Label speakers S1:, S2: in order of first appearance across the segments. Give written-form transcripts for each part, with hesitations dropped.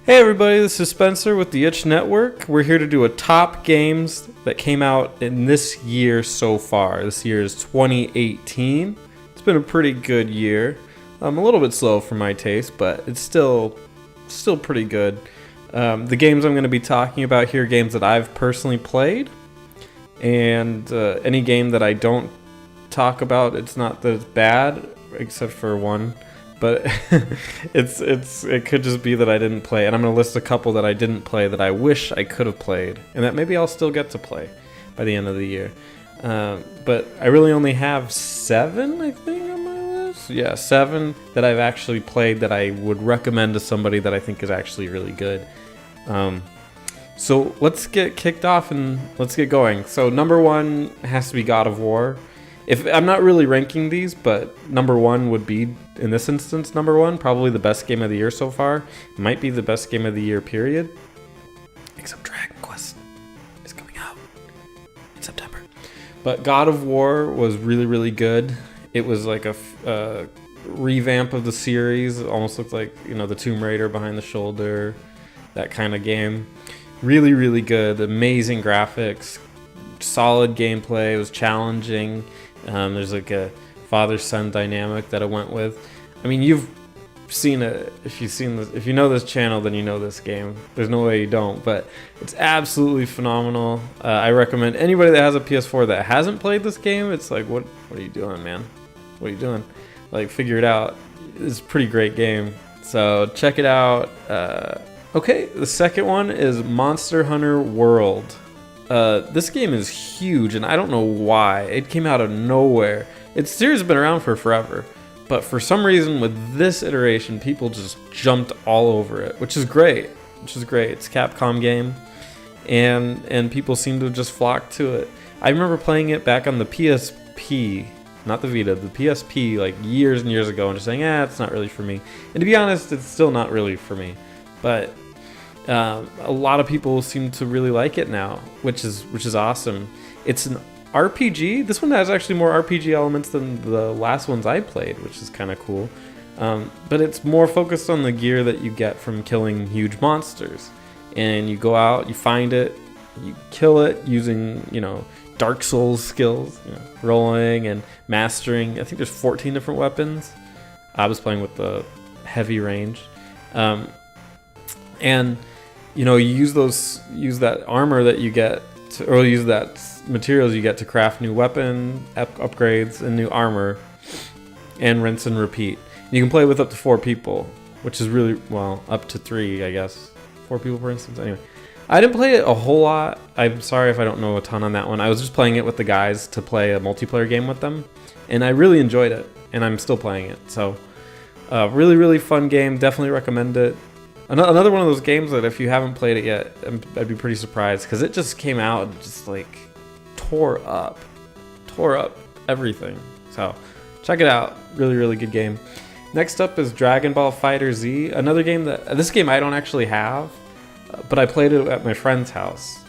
S1: Hey everybody, this is Spencer with the Itch Network. We're here to do a top games that came out in this year so far. This year is 2018. It's been a pretty good year. A little bit slow for my taste, but it's still pretty good. The games I'm going to be talking about here are games that I've personally played, and any game that I don't talk about, it's not that it's bad, except for one. But it could just be that I didn't play, and I'm going to list a couple that I didn't play that I wish I could have played, and that maybe I'll still get to play by the end of the year. But I really only have 7, I think, on my list. Yeah, 7 that I've actually played that I would recommend to somebody that I think is actually really good. So let's get kicked off and let's get going. So number 1 has to be God of War. I'm not really ranking these, but number 1 would be, in this instance, number 1, probably the best game of the year so far. It might be the best game of the year, period. Except Dragon Quest is coming out in September. But God of War was really, really good. It was like a revamp of the series. It almost looked like, the Tomb Raider behind the shoulder, that kind of game. Really, really good. Amazing graphics, solid gameplay. It was challenging. There's like a father-son dynamic that I went with. I mean, you've seen it. If you know this channel, then you know this game. There's no way you don't, but it's absolutely phenomenal. I recommend anybody that has a PS4 that hasn't played this game. It's like, what are you doing, man? What are you doing? Like, figure it out. It's a pretty great game. So check it out. Okay, the second one is Monster Hunter World. This game is huge, and I don't know why. It came out of nowhere. Its series has been around for forever, but for some reason with this iteration, people just jumped all over it, which is great. It's a Capcom game, and people seem to just flock to it. I remember playing it back on the PSP, not the Vita, the PSP, like years and years ago, and just saying, it's not really for me. And to be honest, it's still not really for me, but a lot of people seem to really like it now, which is awesome. It's an RPG. This one has actually more RPG elements than the last ones I played, which is kind of cool. But it's more focused on the gear that you get from killing huge monsters. And you go out, you find it, you kill it using, Dark Souls skills, rolling and mastering. I think there's 14 different weapons. I was playing with the heavy range. And you use that armor that you get or use that materials you get to craft new weapon upgrades and new armor, and rinse and repeat. You can play with up to 4 people, which is really, up to 3, I guess. 4 people, for instance. Anyway, I didn't play it a whole lot. I'm sorry if I don't know a ton on that one. I was just playing it with the guys to play a multiplayer game with them, and I really enjoyed it, and I'm still playing it. So, really, really fun game. Definitely recommend it. Another one of those games that if you haven't played it yet, I'd be pretty surprised, because it just came out and just like tore up everything. So check it out. Really, really good game. Next up is Dragon Ball FighterZ, another game this game I don't actually have, but I played it at my friend's house.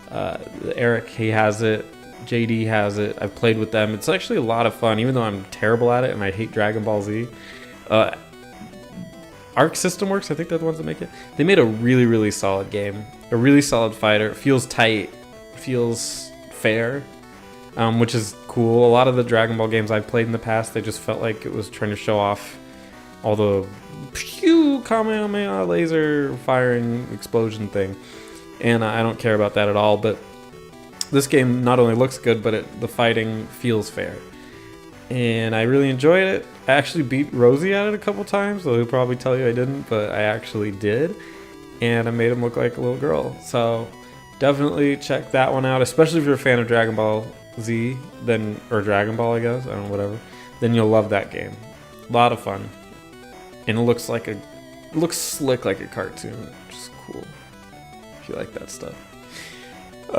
S1: Eric, he has it. JD has it. I've played with them. It's actually a lot of fun, even though I'm terrible at it and I hate Dragon Ball Z. Arc System Works, I think they're the ones that make it. They made a really, really solid game. A really solid fighter. It feels tight. Feels fair, which is cool. A lot of the Dragon Ball games I've played in the past, they just felt like it was trying to show off all the pew Kamehameha laser firing explosion thing. And I don't care about that at all. But this game not only looks good, but the fighting feels fair. And I really enjoyed it. I actually beat Rosie at it a couple times, though he'll probably tell you I didn't, but I actually did. And I made him look like a little girl. So definitely check that one out, especially if you're a fan of Dragon Ball Z, or Dragon Ball, I guess. I don't know, whatever. Then you'll love that game. A lot of fun. And it looks slick like a cartoon, which is cool if you like that stuff.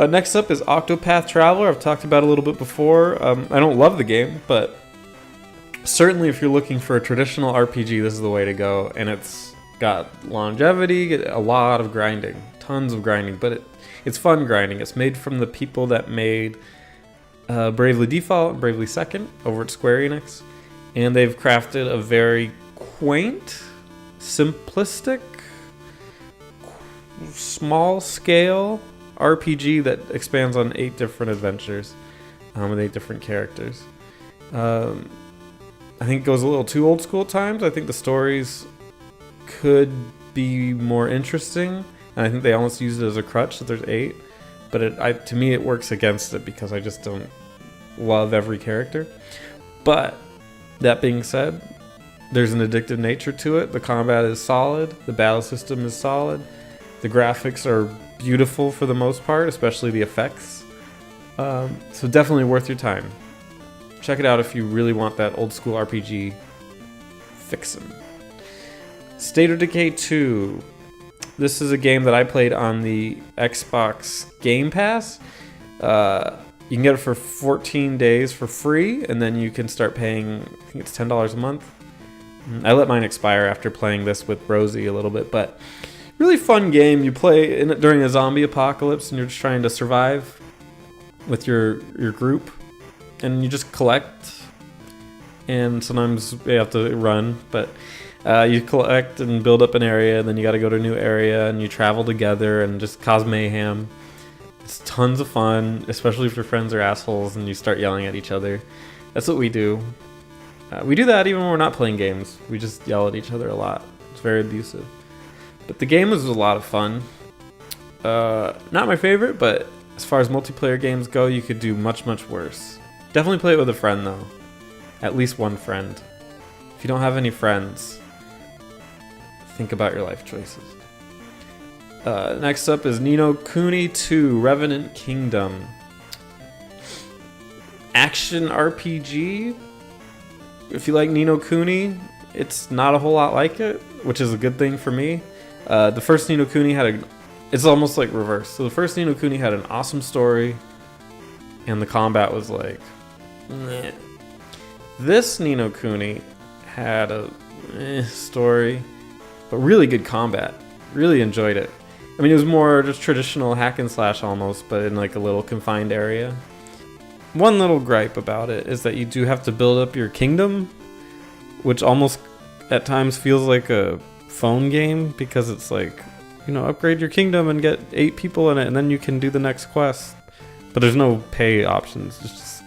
S1: Next up is Octopath Traveler. I've talked about it a little bit before. I don't love the game, but certainly if you're looking for a traditional RPG, this is the way to go. And it's got longevity, a lot of grinding, tons of grinding, but it's fun grinding. It's made from the people that made Bravely Default and Bravely Second over at Square Enix. And they've crafted a very quaint, simplistic, small scale RPG that expands on 8 different adventures with 8 different characters. I think it goes a little too old school at times. I think the stories could be more interesting, and I think they almost use it as a crutch that there's 8. But to me, it works against it because I just don't love every character. But that being said, there's an addictive nature to it. The combat is solid. The battle system is solid. The graphics are beautiful for the most part, especially the effects. So definitely worth your time. Check it out if you really want that old school RPG fixin'. State of Decay 2. This is a game that I played on the Xbox Game Pass. You can get it for 14 days for free, and then you can start paying, I think it's $10 a month. I let mine expire after playing this with Rosie a little bit, but really fun game. You play during a zombie apocalypse, and you're just trying to survive with your group, and you just collect, and sometimes you have to run, but you collect and build up an area, and then you got to go to a new area, and you travel together and just cause mayhem. It's tons of fun, especially if your friends are assholes and you start yelling at each other. That's what we do. We do that even when we're not playing games. We just yell at each other a lot. It's very abusive. But the game was a lot of fun. Not my favorite, but as far as multiplayer games go, you could do much, much worse. Definitely play it with a friend, though. At least one friend. If you don't have any friends, think about your life choices. Next up is Ninokuni 2, Revenant Kingdom. Action RPG. If you like Ninokuni, it's not a whole lot like it, which is a good thing for me. The first Ninokuni it's almost like reverse. So the first Ninokuni had an awesome story, and the combat was like, meh. This Ninokuni had a story, but really good combat. Really enjoyed it. I mean, it was more just traditional hack and slash almost, but in like a little confined area. One little gripe about it is that you do have to build up your kingdom, which almost at times feels like a phone game, because it's like, upgrade your kingdom and get 8 people in it, and then you can do the next quest. But there's no pay options. It just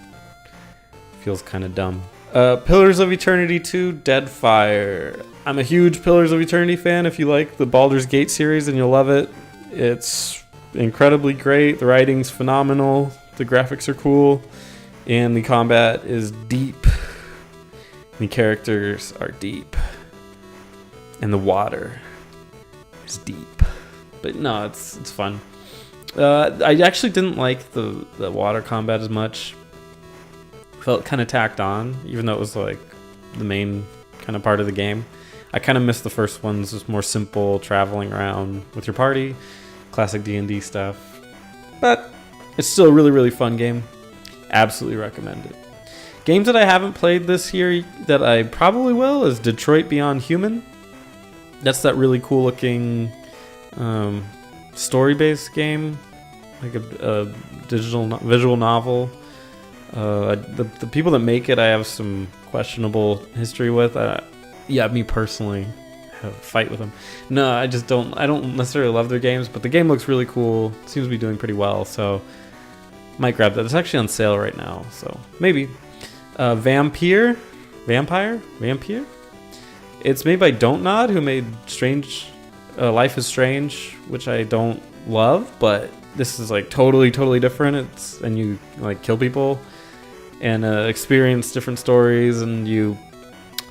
S1: feels kind of dumb. Pillars of Eternity 2, Deadfire. I'm a huge Pillars of Eternity fan. If you like the Baldur's Gate series, then you'll love it. It's incredibly great. The writing's phenomenal. The graphics are cool. And the combat is deep. The characters are deep. And the water is deep. But no, it's fun. I actually didn't like the water combat as much. Felt kind of tacked on, even though it was like the main kind of part of the game. I kind of missed the first ones, just more simple traveling around with your party, classic D&D stuff. But it's still a really, really fun game. Absolutely recommend it. Games that I haven't played this year that I probably will is Detroit Beyond Human. That's that really cool looking story-based game, like a visual novel. The people that make it, I have some questionable history with. Me personally, have a fight with them. No, I don't necessarily love their games, but the game looks really cool. Seems to be doing pretty well, so might grab that. It's actually on sale right now, so maybe. Vampire. It's made by Don't Nod, who made Life is Strange, which I don't love, but this is like totally different. And you like kill people and experience different stories, and you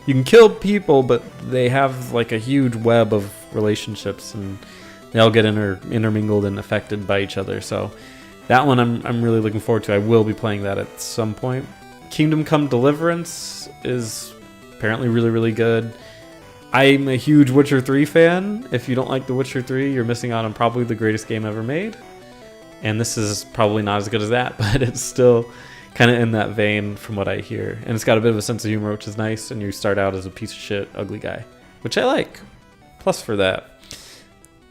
S1: can kill people, but they have like a huge web of relationships, and they all get intermingled and affected by each other. So that one I'm really looking forward to. I will be playing that at some point. Kingdom Come Deliverance is apparently really, really good. I'm a huge Witcher 3 fan. If you don't like The Witcher 3, you're missing out on probably the greatest game ever made. And this is probably not as good as that, but it's still kind of in that vein from what I hear. And it's got a bit of a sense of humor, which is nice, and you start out as a piece of shit, ugly guy, which I like. Plus for that.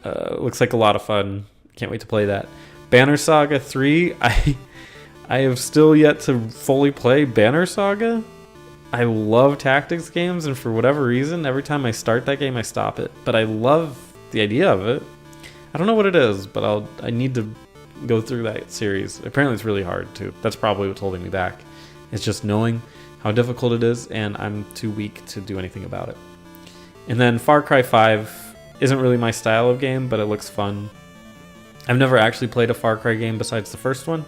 S1: Looks like a lot of fun. Can't wait to play that. Banner Saga 3, I have still yet to fully play Banner Saga. I love tactics games, and for whatever reason, every time I start that game, I stop it. But I love the idea of it. I don't know what it is, but I need to go through that series. Apparently it's really hard too. That's probably what's holding me back. It's just knowing how difficult it is, and I'm too weak to do anything about it. And then Far Cry 5 isn't really my style of game, but it looks fun. I've never actually played a Far Cry game besides the first one,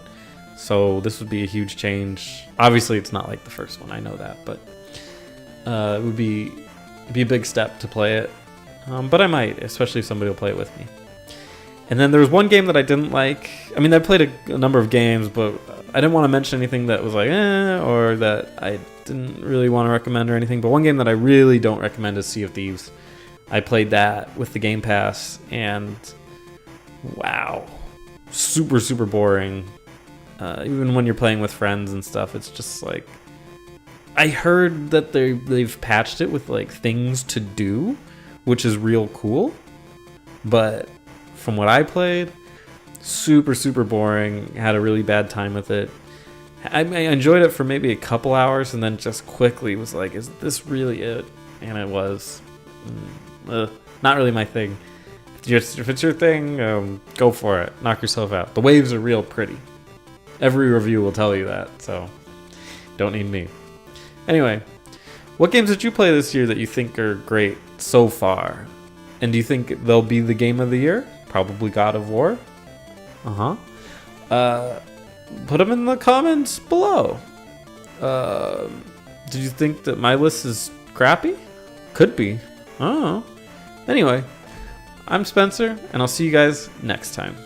S1: so this would be a huge change. Obviously it's not like the first one, I know that, but it would be a big step to play it. But I might, especially if somebody will play it with me. And then there was one game that I didn't like. I mean, I played a number of games, but I didn't want to mention anything that was like, or that I didn't really want to recommend or anything. But one game that I really don't recommend is Sea of Thieves. I played that with the Game Pass, and wow, super, super boring. Even when you're playing with friends and stuff, it's just like, I heard that they've patched it with like things to do, which is real cool. But from what I played, super, super boring. Had a really bad time with it. I enjoyed it for maybe a couple hours, and then just quickly was like, is this really it? And it was. Not really my thing. If it's your thing, go for it. Knock yourself out. The waves are real pretty. Every review will tell you that, so don't need me. Anyway, what games did you play this year that you think are great so far? And do you think they'll be the game of the year? Probably God of War? Put them in the comments below. Did you think that my list is crappy? Could be. I don't know. Anyway, I'm Spencer, and I'll see you guys next time.